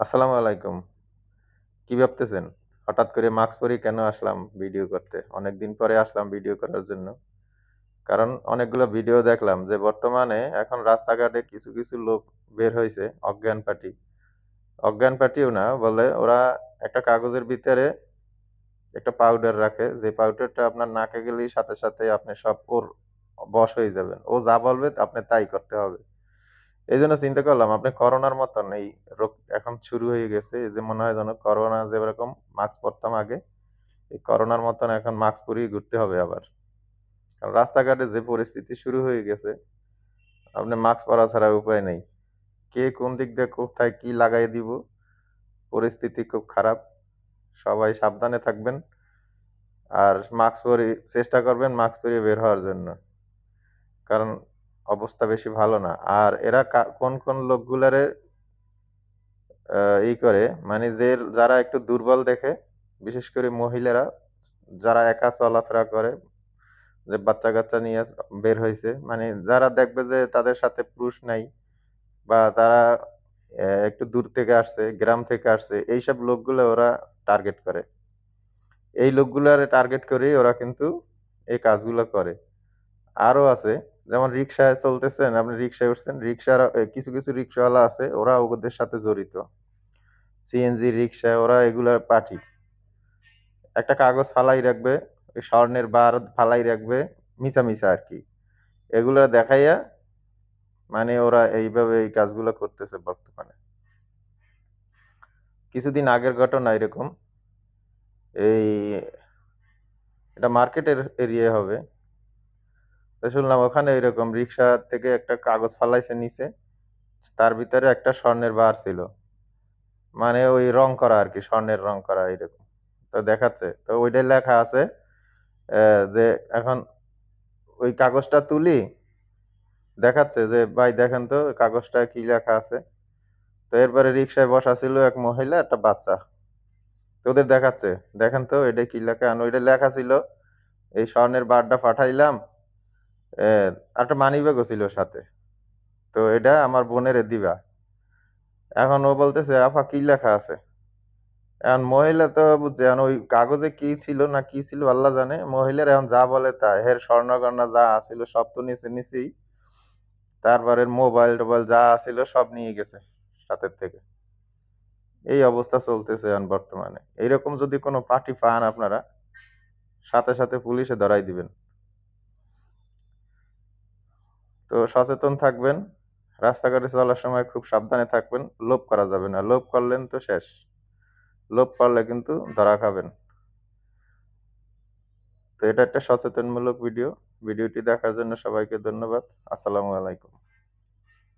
আসসালামু আলাইকুম। কি ভাবতেছেন? হঠাৎ করে মাস্ক পরে কেন আসলাম ভিডিও করতে? অনেকদিন পরে আসলাম ভিডিও করার জন্য। কারণ অনেকগুলো ভিডিও দেখলাম যে বর্তমানে এখন রাস্তাঘাটে কিছু লোক বের হইছে অজ্ঞান পার্টি। অজ্ঞান পার্টিও না বলে ওরা একটা কাগজের ভিতরে একটা পাউডার রাখে যে পাউডারটা আপনার নাকে গেলেই সাথে আপনি সব ওর বশ হয়ে যাবেন। ও যা বলবে আপনি তাই করতে হবে। এইজন্য চিন্তা করলাম আপনি করোনার মতন এই রোগ এখন শুরু হয়ে গেছে। এই যে মনে হয় যেন করোনা যেরকম মাস্ক পরতাম আগে, এই করোনার মতন এখন মাস্ক পরেই ঘুরতে হবে আবার। কারণ রাস্তাঘাটে যে পরিস্থিতি শুরু হয়ে গেছে, আপনি মাস্ক পরা ছাড়া উপায় নেই। কে কোন দিক দিয়ে কোথায় কি লাগায় দিব, পরিস্থিতি খুব খারাপ। সবাই সাবধানে থাকবেন। আর মাস্ক পরে চেষ্টা করবেন মাস্ক পরে বের হওয়ার জন্য। কারণ অবস্থা বেশি ভালো না। আর এরা কোন লোকগুলারে আ ই করে মানে যারা একটু দুর্বল দেখে, বিশেষ করে মহিলারা যারা একা চলাফেরা করে, যে বাচ্চা-কাচ্চা নিয়ে বের হইছে। মানে যারা দেখবে যে তাদের সাথে পুরুষ নাই বা তারা একটু দূর থেকে আসছে, গ্রাম থেকে আসছে, এইসব লোকগুলো ওরা টার্গেট করে। এই লোকগুলারে টার্গেট করেই ওরা কিন্তু এই কাজগুলো করে। আরো আছে যেমন রিক্সায় চলতেছেন, আপনি রিক্সায় উঠছেন, কিছু রিক্শাওয়ালা আছে ওরা ওদের সাথে জড়িত। সিএনজি রিক্সা ওরা এগুলার পার্টি। একটা কাগজ ফালাই রাখবে, ওই স্বর্ণের বার ফালাই রাখবে, মিছা আরকি। এগুলা দেখাইয়া মানে ওরা এইভাবে এই কাজগুলো করতেছে বর্তমানে। কিছুদিন আগের ঘটনা এরকম। এই এটা মার্কেটের এরিয়ায় হবে। তো শুনলাম ওখানে এরকম রিক্সা থেকে একটা কাগজ ফালাইছে নিচে। তার ভিতরে একটা স্বর্ণের বার ছিল। মানে ওই রং করা আরকি, স্বর্ণের রং করা এরকম। তো দেখাচ্ছে। তো ওইটায় লেখা আছে যে এখন ওই কাগজটা তুলি দেখাচ্ছে যে, "ভাই দেখেন তো কাগজটায় কি লেখা আছে?" তো এরপরে রিক্সায় বসা ছিল এক মহিলা, একটা বাচ্চা। তো ওদের দেখাচ্ছে, "দেখেন তো এটা কি লেখা?" ওইটায় লেখা ছিল, "এই স্বর্ণের বারটা পাঠাইলাম, একটা মানিব্যাগও ছিল সাথে। তো এটা আমার বোনেরে দিবা।" এখন ও বলতেছে, "আপা কি লেখা আছে?" এখন মহিলা তো বুঝছে, এখন ওই কাগজে কি ছিল না কি ছিল আল্লাহ জানে। মহিলার এখন যা বলে তাই। এর স্বর্ণ-গয়না যা আছিল সব তো নিছেই। তারপরে মোবাইল-টোবাইল যা আছিল সব নিয়ে গেছে সাথের থেকে। এই অবস্থা চলতেছে এখন বর্তমানে। এইরকম যদি কোন পার্টি পান আপনারা, সাথে পুলিশে ধরাই দিবেন। তো সচেতন থাকবেন। রাস্তাঘাটে চলার সময় খুব সাবধানে থাকবেন। লোভ করা যাবে না। লোভ করলেন তো শেষ। লোভ করলে কিন্তু ধরা খাবেন। তো এটা একটা সচেতনমূলক ভিডিও। ভিডিওটি দেখার জন্য সবাইকে ধন্যবাদ। আসসালামু আলাইকুম।